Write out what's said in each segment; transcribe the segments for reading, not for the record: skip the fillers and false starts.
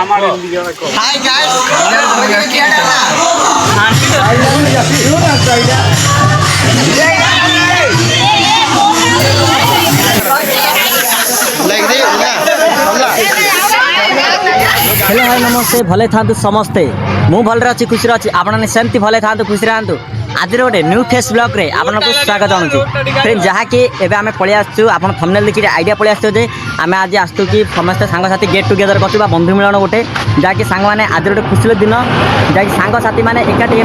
Hi guys hello hi नमस्ते भले था समस्ते मु भलरे अच्छी खुशी अच्छी आपने सेमती भले था खुशी रहा आज गोटे न्यू फेस ब्लॉग रे आपको स्वागत जनाऊँ फ्रेंड जहाँकि एवं आम पलि आसु आप थंबनेल देखिए आइडिया पलि आसो जे आम आज आसतु कि समस्ते सांगसाथी गेट टुगेदर करते बंधु मिलन गोटे जहाँकि सांग मैंने आज गोटे खुशी दिन जहाँकि सांगसाथी मैंने एकाठी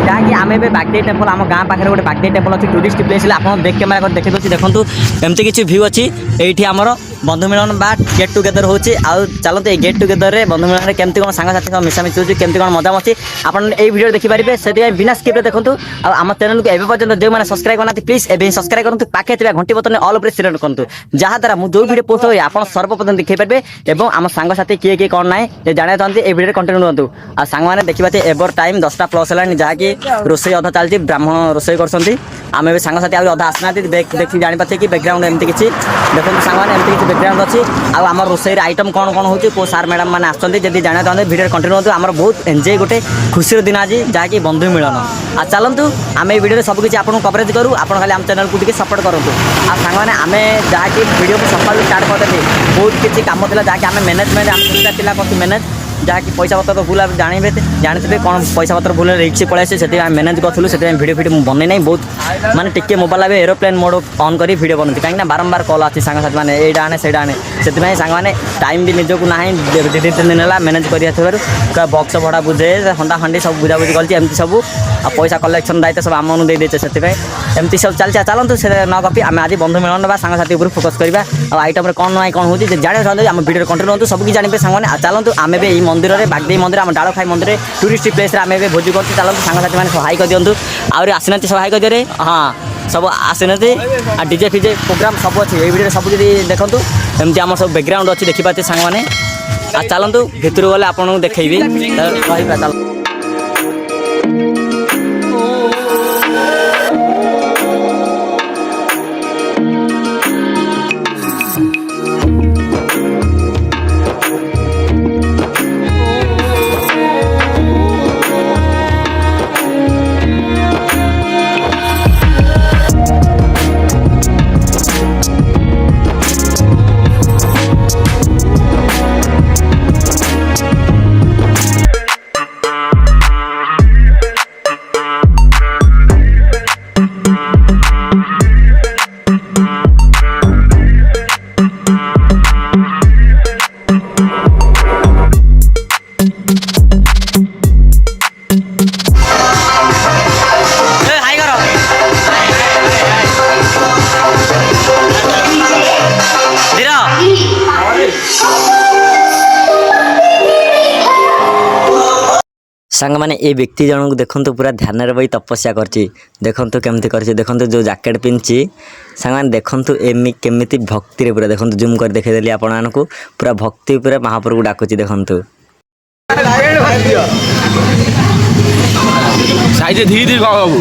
जहाँकि आम ए बागदेई टेम्पल आम गाँ पाखे गोटे बागदेई टेम्पल अच्छी टूरिस्ट प्लेस आप बैक कैमेरा देखी दूसरी देखूँ एमती किसी भ्यू अच्छी ये आमर बंधु मिलन बा गेट टुगेदर होची आउ चलते ये गेट टुगेदर रे बंधु मिलन केमती कौन सांगसाथी सब मिसामिशी होची केमती कौन मजा मस्ती आपन ए वीडियो देखि पारिबे सेति बिना स्किप रे देखंतु आ हम चैनल को एबे पर्यंत जे माने सब्सक्राइब करनाती प्लीज एबे सब्सक्राइब करंतु पाखे थिबा घंटी बटन ऑल ऊपर सिलेक्ट करंतु जहा द्वारा मु जो वीडियो पोस्ट होय आपन सर्वप्रथम देखि पारिबे एवं हम सांगसाथी किए किए कोन नाय जे जाने चाहते ए वीडियो कंटिन्यू करंतु आ सांग माने देखिबाते एबर टाइम 10टा प्लस हलानी जहा कि रोसई अधा चलची ब्राह्मण रोसई करसंती आमे बे सांगसाथी आ अधा आसनाती देखि जानि पाते कि बैकग्राउंड एमती किछि देखंतु सांग माने एमती किछि बैकग्राउंड अछि आम रोसई आइटम कौन कौन होची को सार मैडम मैंने आसती जब जाना चाहते वीडियो कंटिन्यू होती आम बहुत एंजय गोटे खुशी दिन आज जहाँकि बंधु मिलन आ चलतु आम ये वीडियो सब किसी आपको कवरेज करूँ आप खाली आम चैनल को सपोर्ट करूँ आ सांग आम जहाँकि वीडियो को सकाल स्टार्ट करदेली बहुत किसी कम था जहाँकि आम मैनेजमेंट आम तीन पिला कर मैनेज जहाँकि पैसा पत्र भूल जानवे जानते कौन पैसा पत्र भूल रिक्स पलि से मैनेज करूँ से वीडियो भिडियो बनई ना बहुत माने टिके मोबाइल आए एरोप्लेन मोड ऑन कर वीडियो बनती कहीं बारंबार कल आती सांगसाथी मैंने एटा आने से आने से सांग मैंने टाइम भी निजक ना दी तीन दिन है मैनेज कर बक्स भड़ा बुझे हंडा हंडी सब बुझाबुझी करती सब आ पैसा कलेक्शन दायित्व सब आम दे देचे से एमती सब चलती चलतु से न कपी आम आज बंधु मिलन बा सांगसाथी उपर फोकस करवा आ आइटम कौन ना कौन होती जाना चाहते आम वीडियो कंटिन्यू होती सब किसी जानते सांगे चलतु आम भी मंदिर में बागदेई मंदिर आम डालखाई मंदिर टूरिस्ट प्लेस आम ए भोजी कर चलते सांगसाथी मैंने सहाय कर दिंतु आहरी आसना सहाय कर दे हाँ सब आसना आ डीजे फिजे प्रोग्राम सब अच्छे ये वीडियो सब जी देखूँ एमती आम सब बैकग्राउंड अच्छी देखिपारे सांग मैंने आ चलतु भितर गले आपको देखी चल सांग मैंने ये व्यक्ति जन को देखो पूरा ध्यान रे बही तपस्या करछि देखो केमती करछि देखो जो जैकेट पिंची सांग मैंने देखो एमि केमिति भक्ति रे पूरा देखो जूम कर देखे देली आपण मानकु पूरा भक्ति पूरा महाप्रभु डाकुछि देखो साइज धीरे धीरे बाबू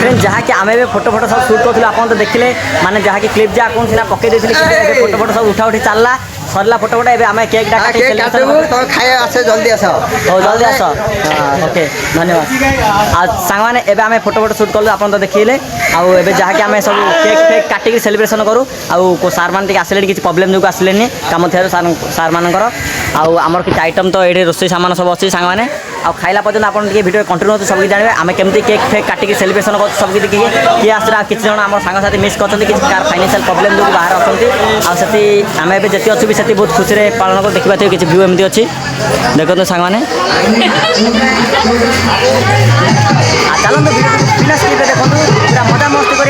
फ्रेंड जहाँकि आम फोटो फोटो सब शूट करूँ आप तो देखिले माने जहाँकि क्लिप जहाँ कौन थी पकई देती फोटो फोटो सब उठा उठी चलला सरला फोटो फोटो एवं आम केक खाए आसे जल्दी आस जल्दी आस ओके धन्यवाद आ सांग मैंने एवं आम फोटो फोटो शूट कलु आप तो देखिले आउ जहाँकि आम सब केक फेक काटिक सेलिब्रेशन करूँ आउ सार मैंने आसिले किसी प्रोब्लेम जो आसिले कम थे सार मानकर आमर किसी आइटम तो ये रोसई सामान सब अच्छी सांग मैंने आ खाइला पर्यटन आप वीडियो कंटिन्यू होते सब जानवे आम केमती केक फेक काटिक सेलिब्रेशन कर सब किसी किए आसला किसी जन आम सांगसाथी मिस कर फाइनेंशियल प्रोब्लेम जो बाहर अच्छी आम ए जी अच्छी से बहुत खुशी से पालन कर देखा किसी भ्यू एमती अच्छी देखो सांग मैंने चलते बिना स्किप देखो पूरा मजा मस्ती कर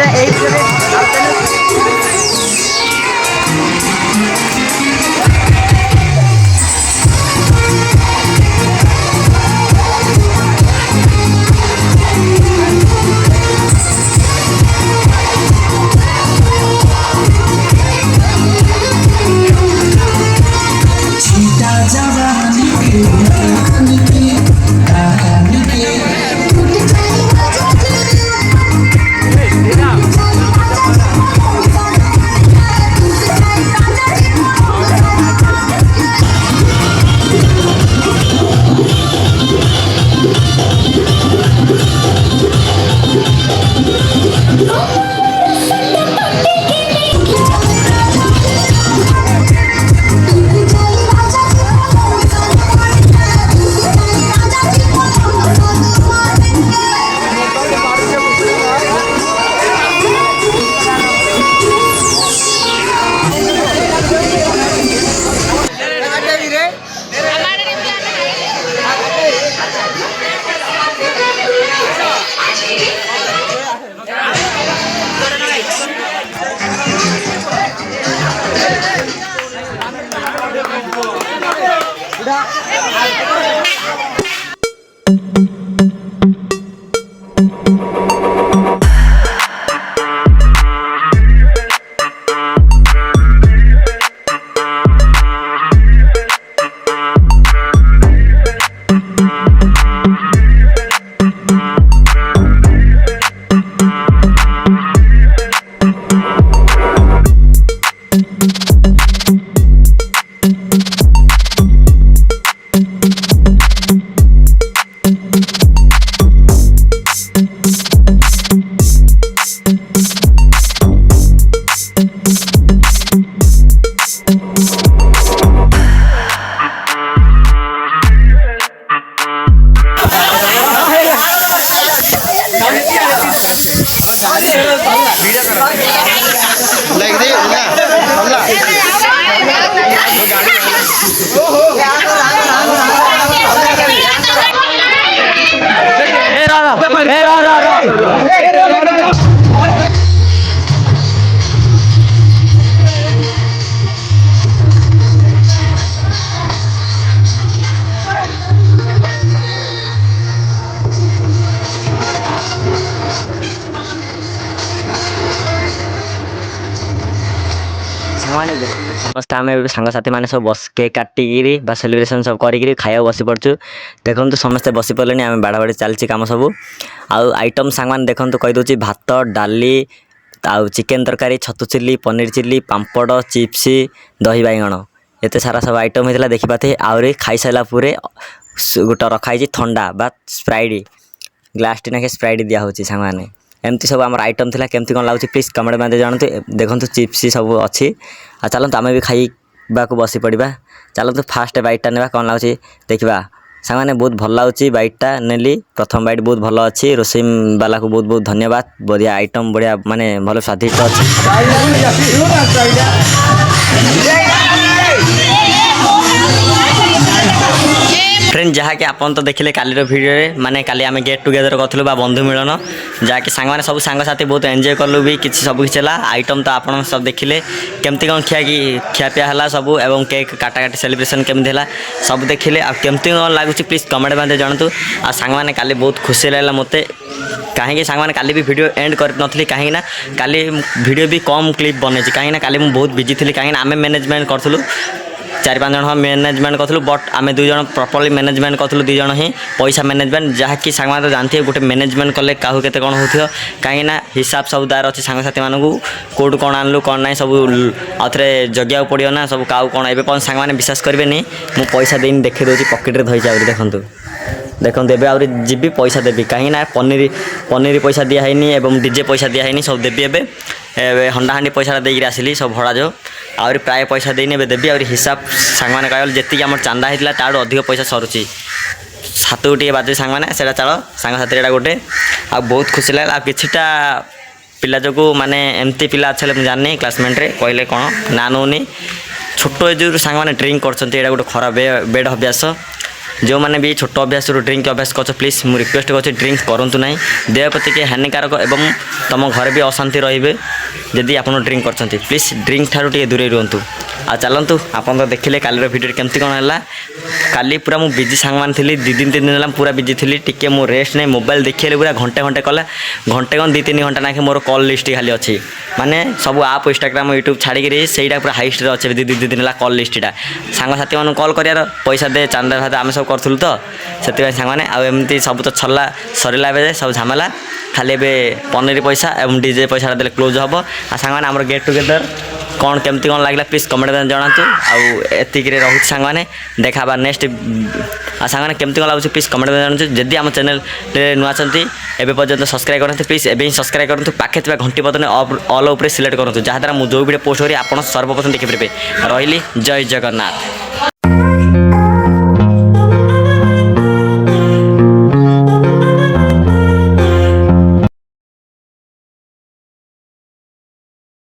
ସମସ୍ତେ ଆମେ ସାଙ୍ଗସାଥି ମାନେ ସବୁ କେକ୍ କାଟିକିରି ବା ସେଲିବ୍ରେସନ୍ ସବୁ କରିକିରି ଖାଇବାକୁ ବସି ପଡ଼ୁଛୁ। ଦେଖନ୍ତୁ ସମସ୍ତେ ବସି ପଡ଼ିଲେଣି, ଆମେ ବାଡ଼ାବାଡ଼ି ଚାଲିଛି କାମ ସବୁ। ଆଉ ଆଇଟମ୍ ସାଙ୍ଗମାନେ ଦେଖନ୍ତୁ କହିଦେଉଛି, ଭାତ, ଡାଲି, ଆଉ ଚିକେନ୍ ତରକାରୀ, ଛତୁ ଚିଲି, ପନିର ଚିଲି, ପାମ୍ପଡ଼, ଚିପ୍ସ, ଦହି ବାଇଗଣ, ଏତେ ସାରା ସବୁ ଆଇଟମ୍ ହେଇଥିଲା ଦେଖିପାରୁଥିବେ। ଆହୁରି ଖାଇସାରିଲା ପରେ ଗୋଟେ ରଖାହେଇଛି ଥଣ୍ଡା ବା ସ୍ପ୍ରାଇଟ୍, ଗ୍ଲାସ୍ଟି ନାଖେ ସ୍ପ୍ରାଇଟ୍ ଦିଆହେଉଛି ସାଙ୍ଗମାନେ। ଏମିତି ସବୁ ଆମର ଆଇଟମ୍ ଥିଲା। କେମିତି କ'ଣ ଲାଗୁଛି ପ୍ଲିଜ୍ କମେଣ୍ଟ ମଧ୍ୟ ଜଣାନ୍ତୁ। ଦେଖନ୍ତୁ ଚିପ୍ସ ସବୁ ଅଛି। ଆଉ ଚାଲନ୍ତୁ ଆମେ ବି ଖାଇବାକୁ ବସି ପଡ଼ିବା। ଚାଲନ୍ତୁ ଫାଷ୍ଟ ବାଇଟ୍ଟା ନେବା, କ'ଣ ଲାଗୁଛି ଦେଖିବା ସାଙ୍ଗମାନେ। ବହୁତ ଭଲ ଲାଗୁଛି, ବାଇଟ୍ଟା ନେଲି, ପ୍ରଥମ ବାଇଟ୍ ବହୁତ ଭଲ ଅଛି। ରୋଷେଇ ବାଲାକୁ ବହୁତ ବହୁତ ଧନ୍ୟବାଦ। ବଢ଼ିଆ ଆଇଟମ୍, ବଢ଼ିଆ ମାନେ ଭଲ ସ୍ୱାଦିଷ୍ଟ ଅଛି। फ्रेंड जहाँकि आपन तो देखिले कालीर भिडियो माने काली आम गेट टुगेदर करूँ बा बंधु मिलन जहाँकि सांग सब सांगसाथी बहुत एंजॉय कलु भी किसी सब किसी आइटम तो आप सब देखिले केमती कौन खियापिया है सब एवं केक काटाकाटी सेलिब्रेशन केमती है सब देखिले आ केमती कौन लगुच प्लीज कमेंट में जानतु। आ सांग मैंने काली बहुत खुशी लगा मत कहीं सांग मैंने काली भी वीडियो एंड कर नी कहीं काली वीडियो भी कम क्लिप बन कहीं काली मुझे बहुत बिजी थी कहीं आम मैनेजमेंट करूँ 4-5 जन मैनेजमेंट करूँ बट आम 2 जन प्रॉपर्ली मैनेजमेंट करूँ 2 जन ही पैसा मैनेजमेंट जहाँकि सांग जानते गोटे मैनेजमेंट कले क्या के कौन हो कहीं हिसाब सब दार अच्छी सांगसाथी मानू कौटू कौन आनलु कौन ना सब आउ थे जगिया पड़ो ना सब क्या कौन ए सांग मैंने विश्वास करेंगे मुझे पैसा देनी देखी दूसरी पकेट्रे धोई आगे देखूँ देखो देवे आउरी जीबी पैसा देवी कहीं पनीर पैसा दिखाई एवं डीजे पैसा दिखाई सब देवी एवं हंडाहांडी पैसा देकर आसली सब भड़ा जो आउरी प्राय पैसा देनी देवी आउरी हिसाब सांग मैंने कहल जी आम चांदा होता तार अधिक पैसा सरुची 7 गोटे बाजे सांग मैंने से चलो सांग साथी गोटे आ बहुत खुशी लगे आ किटा पिला जो माने एमती पिला अच्छे मुझे जानी क्लासमेट कहले कौन ना नौनी छोट एजर सांग मैंने ड्रिंक कर गोटे खराब बेड अभ्यास जो मैंने भी छोट अभ्यास ड्रिंक अभ्यास कर प्लीज मुझे रिक्वेस्ट कर ड्रिंक करूँ ना देह प्रति के हानिकारक एवं तुम घर भी अशांति रे जदि आप ड्रिंक कर प्लीज ड्रिंक ठार दूरे रुहतु। आ चलतु आप तो देखिले कालीर भिडियो केमती कौन है काली पूरा मुझे बिजी सांग मान थी 2 दिन 3 दिन पूरा बिजी थी टिके मो रेस्ट नहीं मोबाइल देखिए पूरा घंटे घंटे कला घंटे कौन 2-3 घंटा ना मोर कॉल लिस्ट खाली अच्छी माने सब आप इंस्टाग्राम यूट्यूब छाड़ी सहीटा पूरा हाइस्ट अच्छे 2 दिन है कॉल लिस्टा सांग साथी मानू कॉल कर पैसा दे चांदा फादा आम सब करूँ तो से सांग मैंने आमती सब तो छला सरला सब झमेला खाली पनीर पैसा एवं डीजे पैसा दे क्लोज हम आ सांग मैंने आम गेट टुगेदर कौन केमती कौन लगे प्लीज कमेंट में जनातु आतिक रोच सांग मैंने देखा नेक्स्ट आ सांग मैंने केमती कौन लगे प्लीज कमेंट में जनातु जदि आम चैनल नुआ एवं पर्यटन सब्सक्राइब करते प्लीज एवं सब्सक्राइब करूँ पाखे घंटी बटन ऑल उपर सिलेक्ट करूँ जहाँद्वारा मुझे जो वीडियो पोस्ट करी आप सर्वप्रथम देखिपारे रही जय जगन्नाथ।